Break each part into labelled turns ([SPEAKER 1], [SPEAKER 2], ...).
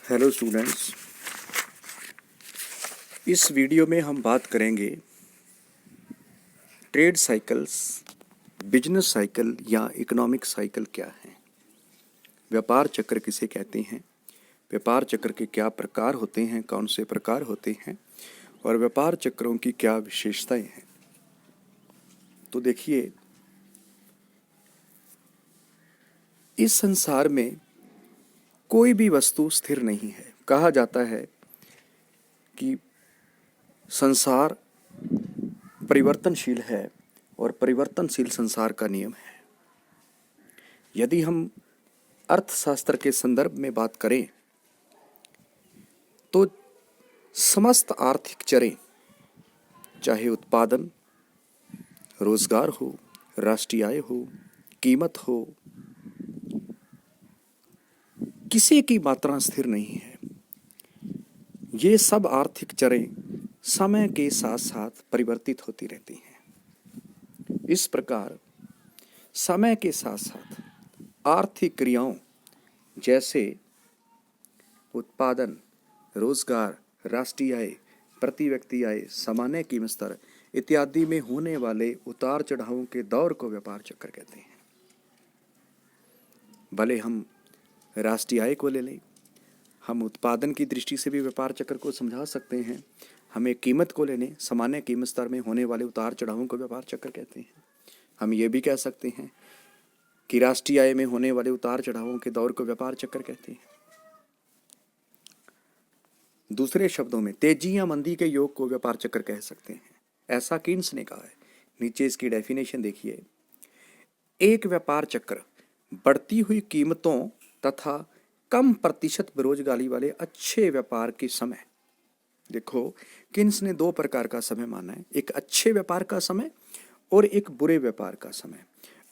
[SPEAKER 1] Hello students, इस video में हम बात करेंगे ट्रेड साइकिल्स, बिजनेस साइकिल या इकोनॉमिक साइकिल क्या है, व्यापार चक्र किसे कहते हैं, व्यापार चक्र के क्या प्रकार होते हैं, कौन से प्रकार होते हैं और व्यापार चक्रों की क्या विशेषताएं हैं। तो देखिए, इस संसार में कोई भी वस्तु स्थिर नहीं है। कहा जाता है कि संसार परिवर्तनशील है और परिवर्तनशील संसार का नियम है। यदि हम अर्थशास्त्र के संदर्भ में बात करें तो समस्त आर्थिक चरें, चाहे उत्पादन, रोजगार हो, राष्ट्रीय आय हो, कीमत हो, किसी की मात्रा स्थिर नहीं है। ये सब आर्थिक चरें समय के साथ साथ परिवर्तित होती रहती हैं। इस प्रकार समय के साथ साथ आर्थिक क्रियाओं जैसे उत्पादन, रोजगार, राष्ट्रीय आय, प्रति व्यक्ति आय, सामान्य कीमत स्तर इत्यादि में होने वाले उतार चढ़ावों के दौर को व्यापार चक्र कहते हैं। भले हम राष्ट्रीय आय को ले लें, हम उत्पादन की दृष्टि से भी व्यापार चक्र को समझा सकते हैं। हमें कीमत को ले लें, सामान्य कीमत स्तर में होने वाले उतार चढ़ावों को व्यापार चक्र कहते हैं। हम ये भी कह सकते हैं कि राष्ट्रीय आय में होने वाले उतार चढ़ावों के दौर को व्यापार चक्र कहते हैं। दूसरे शब्दों में तेजी या मंदी के योग को व्यापार चक्र कह सकते हैं। ऐसा कीन्स ने कहा है। नीचे इसकी डेफिनेशन देखिए। एक व्यापार चक्र बढ़ती हुई कीमतों तथा कम प्रतिशत बेरोजगारी वाले अच्छे व्यापार के समय, देखो किन्स ने दो प्रकार का समय माना है, एक अच्छे व्यापार का समय और एक बुरे व्यापार का समय।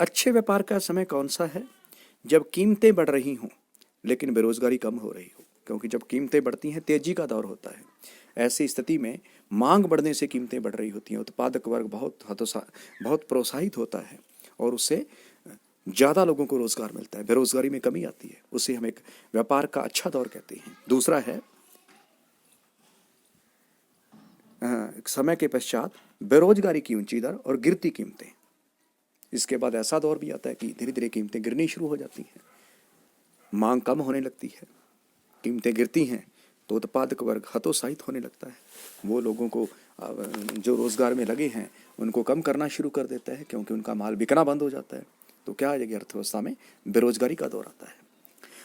[SPEAKER 1] अच्छे व्यापार का समय कौन सा है? जब कीमतें बढ़ रही हों लेकिन बेरोजगारी कम हो रही हो, क्योंकि जब कीमतें बढ़ती हैं तेजी का दौर होता है। ऐसी स्थिति में मांग बढ़ने से कीमतें बढ़ रही होती हैं, उत्पादक वर्ग बहुत प्रोत्साहित होता है और उससे ज़्यादा लोगों को रोजगार मिलता है, बेरोजगारी में कमी आती है। उसे हम एक व्यापार का अच्छा दौर कहते हैं। दूसरा है एक समय के पश्चात बेरोजगारी की ऊंची दर और गिरती कीमतें। इसके बाद ऐसा दौर भी आता है कि धीरे धीरे कीमतें गिरनी शुरू हो जाती हैं, मांग कम होने लगती है, कीमतें गिरती हैं तो उत्पादक वर्ग हतोत्साहित होने लगता है। वो लोगों को जो रोजगार में लगे हैं उनको कम करना शुरू कर देता है, क्योंकि उनका माल बिकना बंद हो जाता है। तो क्या आ जाएगी, अर्थव्यवस्था में बेरोजगारी का दौर आता है।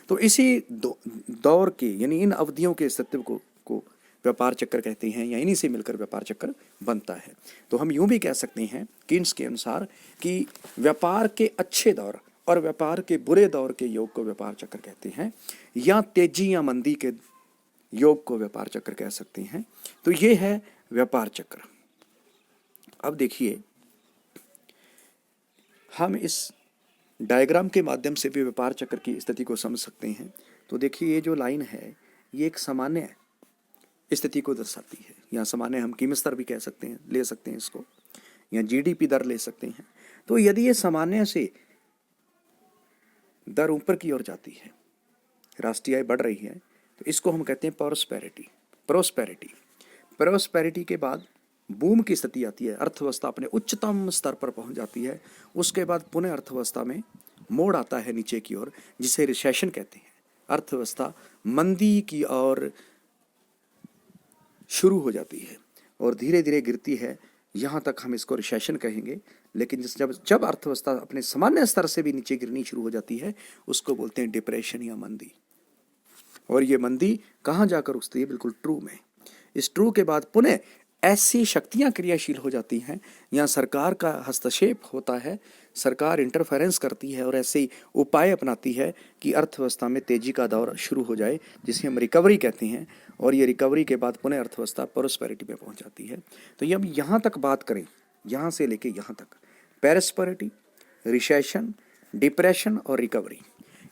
[SPEAKER 1] तो इसी दौर के यानी इन अवधियों के अस्तित्व को व्यापार चक्र कहते हैं, या इन्हीं से मिलकर व्यापार चक्र बनता है। तो हम यूं भी कह सकते हैं कीन्स के अनुसार कि व्यापार के अच्छे दौर और व्यापार के बुरे दौर के योग को व्यापार चक्र कहते हैं, या तेजी या मंदी के योग को व्यापार चक्र कह सकते हैं। तो ये है व्यापार चक्र। अब देखिए, हम इस डायग्राम के माध्यम से भी व्यापार चक्र की स्थिति को समझ सकते हैं। तो देखिए, ये जो लाइन है ये एक सामान्य स्थिति को दर्शाती है, या सामान्य हम कीमत स्तर भी कह सकते हैं, ले सकते हैं इसको, या जीडीपी दर ले सकते हैं। तो यदि ये सामान्य से दर ऊपर की ओर जाती है, राष्ट्रीय आय बढ़ रही है, तो इसको हम कहते हैं प्रोस्पेरिटी के बाद बूम की स्थिति आती है, अर्थव्यवस्था अपने उच्चतम स्तर पर पहुंच जाती है। उसके बाद पुनः अर्थव्यवस्था में मोड़ आता है नीचे की ओर, जिसे रिसेशन कहते हैं। अर्थव्यवस्था मंदी की ओर शुरू हो जाती है और धीरे धीरे गिरती है, यहाँ तक हम इसको रिसेशन कहेंगे। लेकिन जब अर्थव्यवस्था अपने सामान्य स्तर से भी नीचे गिरनी शुरू हो जाती है, उसको बोलते हैं डिप्रेशन या मंदी। और ये मंदी कहाँ जाकर उठती है? बिल्कुल ट्रू में। इस ट्रू के बाद पुनः ऐसी शक्तियां क्रियाशील हो जाती हैं, यहाँ सरकार का हस्तक्षेप होता है, सरकार इंटरफेरेंस करती है और ऐसे उपाय अपनाती है कि अर्थव्यवस्था में तेजी का दौर शुरू हो जाए, जिसे हम रिकवरी कहते हैं। और ये रिकवरी के बाद पुनः अर्थव्यवस्था प्रोस्पेरिटी में पहुंच जाती है। तो ये हम यहाँ तक बात करें, यहाँ से लेके यहाँ तक, प्रोस्पेरिटी, रिसेशन, डिप्रेशन और रिकवरी,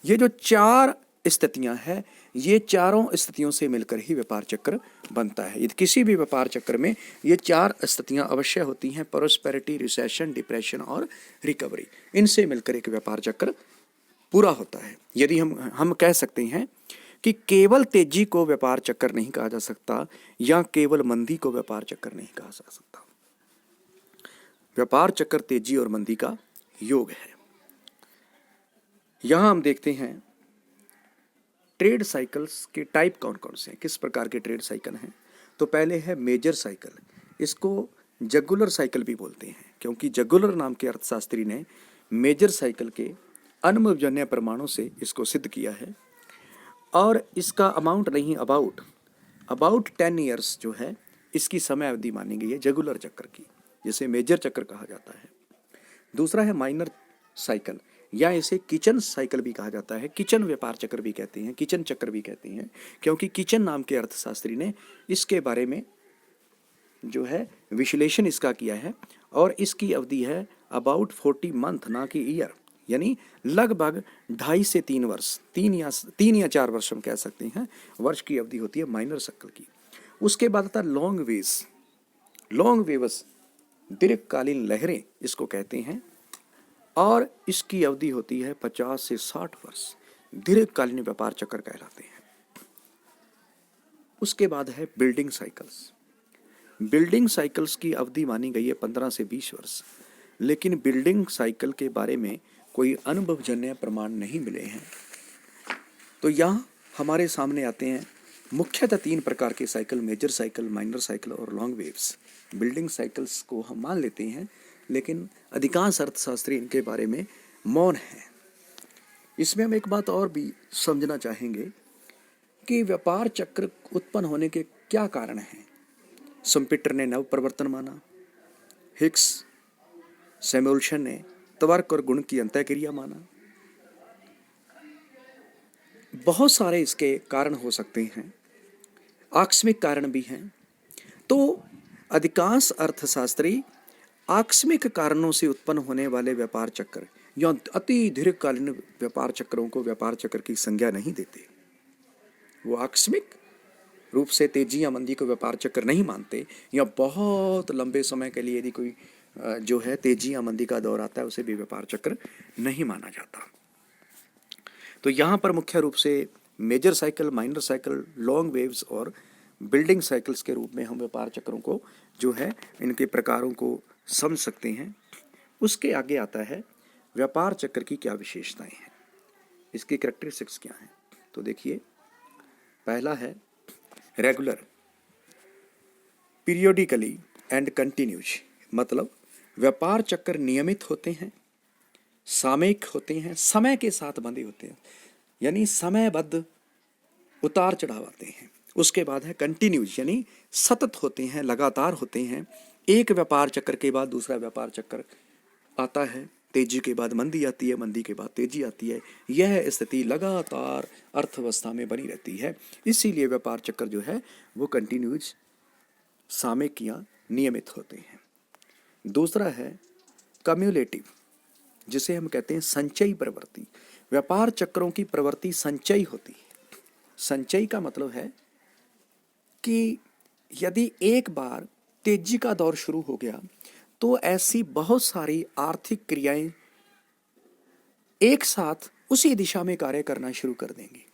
[SPEAKER 1] ये जो चार स्थितियां हैं, ये चारों स्थितियों से मिलकर ही व्यापार चक्र बनता है। यदि किसी भी व्यापार चक्र में ये चार स्थितियां अवश्य होती हैं, प्रोस्पेरिटी, रिसेशन, डिप्रेशन और रिकवरी। इनसे मिलकर एक व्यापार चक्र पूरा होता है। यदि हम कह सकते हैं कि केवल तेजी को व्यापार चक्र नहीं कहा जा सकता या केवल मंदी को व्यापार चक्र नहीं कहा जा सकता। व्यापार चक्र तेजी और मंदी का योग है। यहां हम देखते हैं ट्रेड साइकिल्स के टाइप कौन कौन से हैं, किस प्रकार के ट्रेड साइकिल हैं। तो पहले है मेजर साइकिल, इसको जगुलर साइकिल भी बोलते हैं, क्योंकि जगुलर नाम के अर्थशास्त्री ने मेजर साइकिल के अनुभवजन्य प्रमाणों से इसको सिद्ध किया है। और इसका अमाउंट नहीं, अबाउट 10 ईयर्स जो है इसकी समय अवधि मानी गई है जगुलर चक्र की, जिसे मेजर चक्र कहा जाता है। दूसरा है माइनर साइकिल, या इसे किचन साइकिल भी कहा जाता है, किचन व्यापार चक्र भी कहते हैं, किचन चक्र भी कहते हैं, क्योंकि किचन नाम के अर्थशास्त्री ने इसके बारे में जो है विश्लेषण इसका किया है। और इसकी अवधि है अबाउट 40 मंथ, ना कि ईयर, यानी लगभग 2.5 से 3 वर्ष, 3 या 4 वर्ष हम कह सकते हैं, वर्ष की अवधि होती है माइनर साइकिल की। उसके बाद आता है लॉन्ग वेव्स, दीर्घकालीन लहरें इसको कहते हैं, और इसकी अवधि होती है 50 से 60 वर्ष, दीर्घकालीन व्यापार चक्र कहलाते हैं। उसके बाद है बिल्डिंग साइकिल्स की अवधि मानी गई है 15 से 20 वर्ष, लेकिन बिल्डिंग साइकिल के बारे में कोई अनुभवजन्य प्रमाण नहीं मिले हैं। तो यहाँ हमारे सामने आते हैं मुख्यतः 3 प्रकार के cycle, major cycle, minor cycle और लॉन्ग वेव्स। बिल्डिंग साइकिल्स को हम मान लेते हैं, लेकिन अधिकांश अर्थशास्त्री इनके बारे में मौन है। इसमें हम एक बात और भी समझना चाहेंगे कि व्यापार चक्र उत्पन्न होने के क्या कारण हैं। सम्पिटर ने नव परिवर्तन माना, हिक्स सैमुअल्सन ने त्वरक और गुण की अंतःक्रिया माना। बहुत सारे इसके कारण हो सकते हैं, आकस्मिक कारण भी हैं। तो अधिकांश अर्थशास्त्री आकस्मिक कारणों से उत्पन्न होने वाले व्यापार चक्र या अति दीर्घकालीन व्यापार चक्रों को व्यापार चक्र की संज्ञा नहीं देते। वो आकस्मिक रूप से तेजी या मंदी को व्यापार चक्र नहीं मानते, या बहुत लंबे समय के लिए यदि कोई जो है तेजी या मंदी का दौर आता है उसे भी व्यापार चक्र नहीं माना जाता। तो यहाँ पर मुख्य रूप से major cycle, minor cycle, long waves और बिल्डिंग साइकिल्स के रूप में हम व्यापार चक्रों को जो है इनके प्रकारों को समझ सकते हैं। उसके आगे आता है व्यापार चक्र की क्या विशेषताएं हैं, इसकी कैरेक्टरिस्टिक्स क्या हैं। तो देखिए, पहला है रेगुलर, पीरियोडिकली एंड कंटिन्यूज, मतलब व्यापार चक्र नियमित होते हैं, सामयिक होते हैं, समय के साथ बंधे होते हैं, यानी समयबद्ध उतार चढ़ाव आते हैं। उसके बाद है कंटिन्यूज, यानी सतत होते हैं, लगातार होते हैं। एक व्यापार चक्र के बाद दूसरा व्यापार चक्र आता है, तेजी के बाद मंदी आती है, मंदी के बाद तेजी आती है। यह स्थिति लगातार अर्थव्यवस्था में बनी रहती है, इसीलिए व्यापार चक्र जो है वो कंटिन्यूज, सामयिक या नियमित होते हैं। दूसरा है कम्युलेटिव, जिसे हम कहते हैं संचयी प्रवृत्ति। व्यापार चक्रों की प्रवृत्ति संचयी होती है। संचयी का मतलब है कि यदि एक बार तेजी का दौर शुरू हो गया तो ऐसी बहुत सारी आर्थिक क्रियाएं एक साथ उसी दिशा में कार्य करना शुरू कर देंगी,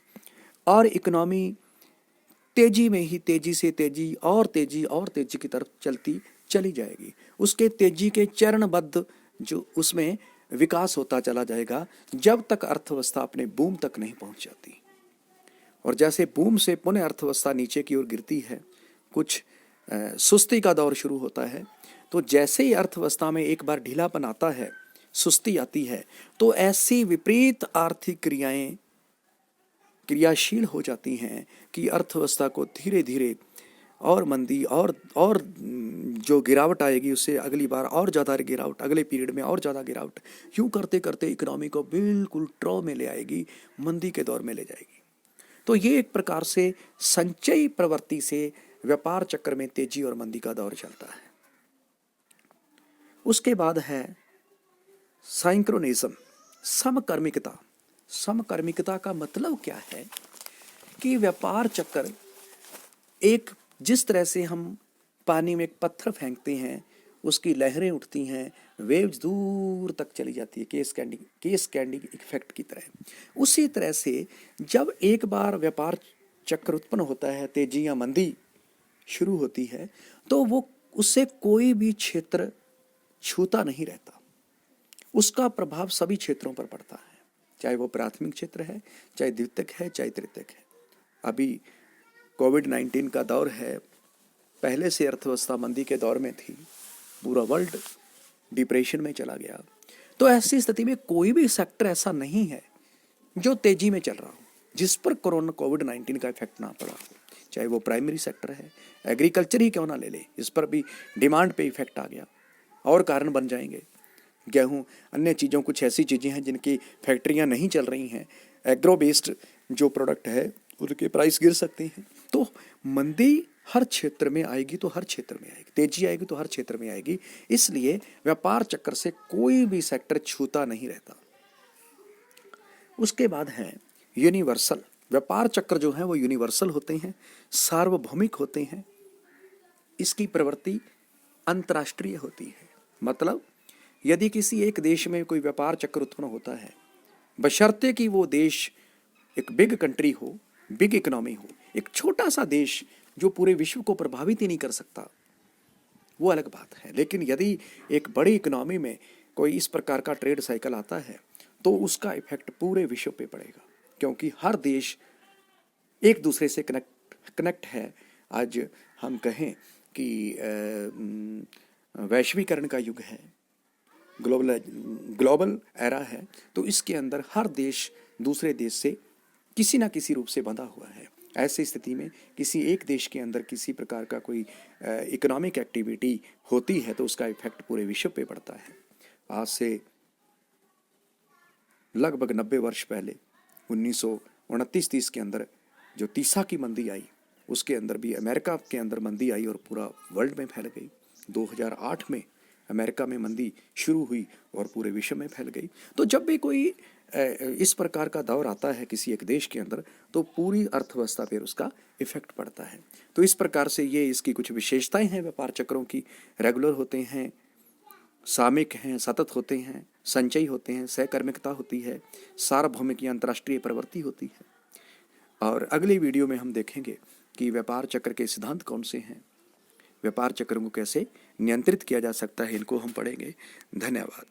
[SPEAKER 1] और इकोनॉमी तेजी में ही तेजी से तेजी और तेजी और तेजी की तरफ चलती चली जाएगी। उसके तेजी के चरणबद्ध जो उसमें विकास होता चला जाएगा, जब तक अर्थव्यवस्था अपने बूम तक नहीं पहुंच जाती। और जैसे बूम से पुनः अर्थव्यवस्था नीचे की ओर गिरती है, कुछ सुस्ती का दौर शुरू होता है, तो जैसे ही अर्थव्यवस्था में एक बार ढीलापन आता है, सुस्ती आती है, तो ऐसी विपरीत आर्थिक क्रियाएं क्रियाशील हो जाती हैं कि अर्थव्यवस्था को धीरे धीरे और मंदी और जो गिरावट आएगी उससे अगली बार और ज़्यादा गिरावट, अगले पीरियड में और ज़्यादा गिरावट, यूँ करते करते इकोनॉमी को बिल्कुल ट्रॉ में ले आएगी, मंदी के दौर में ले जाएगी। तो ये एक प्रकार से संचयी प्रवृत्ति से व्यापार चक्र में तेजी और मंदी का दौर चलता है। उसके बाद है साइंक्रोनिज्म, समकर्मिकता। समकर्मिकता का मतलब क्या है कि व्यापार चक्र एक, जिस तरह से हम पानी में एक पत्थर फेंकते हैं, उसकी लहरें उठती हैं, वेव्स दूर तक चली जाती है, केस कैंडी इफेक्ट की तरह। उसी तरह से जब एक बार व्यापार चक्र उत्पन्न होता है, तेजी या मंदी शुरू होती है, तो वो उससे कोई भी क्षेत्र छूता नहीं रहता, उसका प्रभाव सभी क्षेत्रों पर पड़ता है, चाहे वो प्राथमिक क्षेत्र है, चाहे द्वितीयक है, चाहे तृतीयक है। अभी कोविड-19 का दौर है, पहले से अर्थव्यवस्था मंदी के दौर में थी, पूरा वर्ल्ड डिप्रेशन में चला गया। तो ऐसी स्थिति में कोई भी सेक्टर ऐसा नहीं है जो तेजी में चल रहा हो, जिस पर कोविड-19 का इफेक्ट ना पड़ा हो, चाहे वो प्राइमरी सेक्टर है, एग्रीकल्चर ही क्यों ना ले ले, इस पर भी डिमांड पे इफेक्ट आ गया और कारण बन जाएंगे। गेहूँ, अन्य चीज़ों, कुछ ऐसी चीज़ें हैं जिनकी फैक्ट्रियाँ नहीं चल रही हैं, एग्रो बेस्ड जो प्रोडक्ट है उनके प्राइस गिर सकते हैं। तो मंदी हर क्षेत्र में आएगी तो हर क्षेत्र में आएगी, तेजी आएगी तो हर क्षेत्र में आएगी। इसलिए व्यापार चक्र से कोई भी सेक्टर छूता नहीं रहता। उसके बाद है यूनिवर्सल। व्यापार चक्र जो है वो यूनिवर्सल होते हैं, सार्वभौमिक होते हैं, इसकी प्रवृत्ति अंतर्राष्ट्रीय होती है। मतलब यदि किसी एक देश में कोई व्यापार चक्र उत्पन्न होता है, बशर्ते कि वो देश एक बिग कंट्री हो, बिग इकोनॉमी हो, एक छोटा सा देश जो पूरे विश्व को प्रभावित ही नहीं कर सकता, वो अलग बात है। लेकिन यदि एक बड़ी इकोनॉमी में कोई इस प्रकार का ट्रेड साइकिल आता है तो उसका इफेक्ट पूरे विश्व पे पड़ेगा, क्योंकि हर देश एक दूसरे से कनेक्ट है। आज हम कहें कि वैश्वीकरण का युग है, ग्लोबल एरा है, तो इसके अंदर हर देश दूसरे देश से किसी ना किसी रूप से बंधा हुआ है। ऐसी स्थिति में किसी एक देश के अंदर किसी प्रकार का कोई इकोनॉमिक एक्टिविटी होती है तो उसका इफेक्ट पूरे विश्व पे पड़ता है। आज से लगभग 90 वर्ष पहले 1929-30 के अंदर जो तीसा की मंदी आई, उसके अंदर भी अमेरिका के अंदर मंदी आई और पूरा वर्ल्ड में फैल गई। 2008 में अमेरिका में मंदी शुरू हुई और पूरे विश्व में फैल गई। तो जब भी कोई इस प्रकार का दौर आता है किसी एक देश के अंदर तो पूरी अर्थव्यवस्था पर उसका इफेक्ट पड़ता है। तो इस प्रकार से ये इसकी कुछ विशेषताएं हैं व्यापार चक्रों की। रेगुलर होते हैं, सामयिक हैं, सतत होते हैं, संचयी होते हैं, सहकर्मिकता होती है, सार्वभौमिक या अंतर्राष्ट्रीय प्रवृत्ति होती है। और अगली वीडियो में हम देखेंगे कि व्यापार चक्र के सिद्धांत कौन से हैं, व्यापार चक्र को कैसे नियंत्रित किया जा सकता है, इनको हम पढ़ेंगे। धन्यवाद।